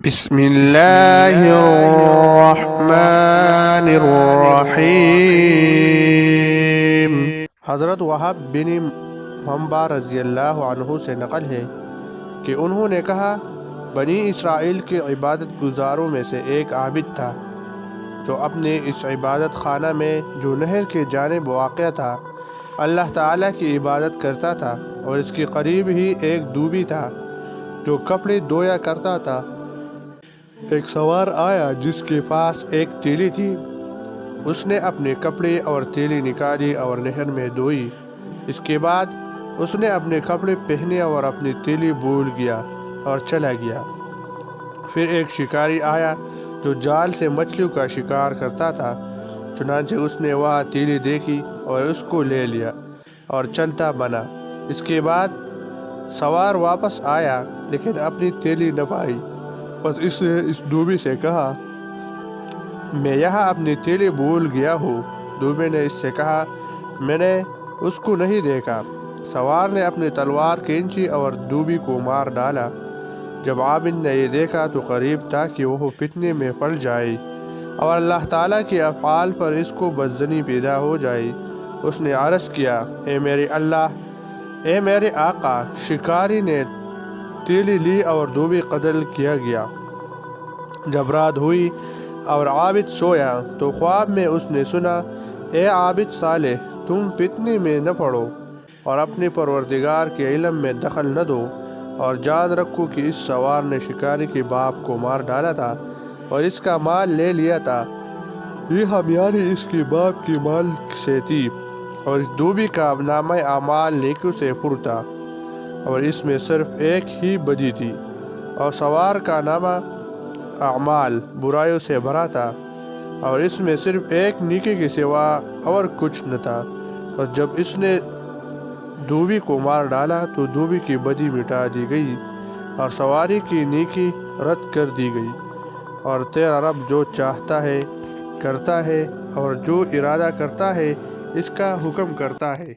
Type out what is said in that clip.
بسم اللہ الرحمن الرحیم۔ حضرت وہب بن منبع رضی اللہ عنہ سے نقل ہے کہ انہوں نے کہا، بنی اسرائیل کے عبادت گزاروں میں سے ایک عابد تھا جو اپنے اس عبادت خانہ میں جو نہر کے جانب واقع تھا اللہ تعالیٰ کی عبادت کرتا تھا، اور اس کے قریب ہی ایک دوبی تھا جو کپڑے دھویا کرتا تھا۔ ایک سوار آیا جس کے پاس ایک تیلی تھی، اس نے اپنے کپڑے اور تیلی نکالی اور نہر میں دھوئی۔ اس کے بعد اس نے اپنے کپڑے پہنے اور اپنی تیلی بھول گیا اور چلا گیا۔ پھر ایک شکاری آیا جو جال سے مچھلیوں کا شکار کرتا تھا، چنانچہ اس نے وہاں تیلی دیکھی اور اس کو لے لیا اور چلتا بنا۔ اس کے بعد سوار واپس آیا لیکن اپنی تیلی نہ پائی۔ پس اس نے اس دوبی سے کہا، میں یہاں اپنی تیلی بھول گیا ہوں۔ دوبی نے اس سے کہا، میں نے اس کو نہیں دیکھا۔ سوار نے اپنی تلوار کھینچی اور دوبی کو مار ڈالا۔ جب عابد نے یہ دیکھا تو قریب تھا کہ وہ فتنے میں پڑ جائے اور اللہ تعالیٰ کے افعال پر اس کو بدظنی پیدا ہو جائے۔ اس نے عرض کیا، اے میرے اللہ، اے میرے آقا! شکاری نے تیلی لی اور دوبی قتل کیا گیا۔ جب رات ہوئی اور عابد سویا تو خواب میں اس نے سنا، اے عابد صالح، تم فتنے میں نہ پڑو اور اپنے پروردگار کے علم میں دخل نہ دو، اور جان رکھو کہ اس سوار نے شکاری کے باپ کو مار ڈالا تھا اور اس کا مال لے لیا تھا۔ یہ ہمیانی اس کے باپ کے مال سے تھی، اور اس دوبی کا نامہ اعمال نیکیوں سے پر تھا، اور اس میں صرف ایک ہی بدی تھی، اور سوار کا نامہ اعمال برائیوں سے بھرا تھا، اور اس میں صرف ایک نیکی کے سوا اور کچھ نہ تھا۔ اور جب اس نے دوبی کو مار ڈالا تو دوبی کی بدی مٹا دی گئی اور سواری کی نیکی رد کر دی گئی۔ اور تیرا رب جو چاہتا ہے کرتا ہے، اور جو ارادہ کرتا ہے اس کا حکم کرتا ہے۔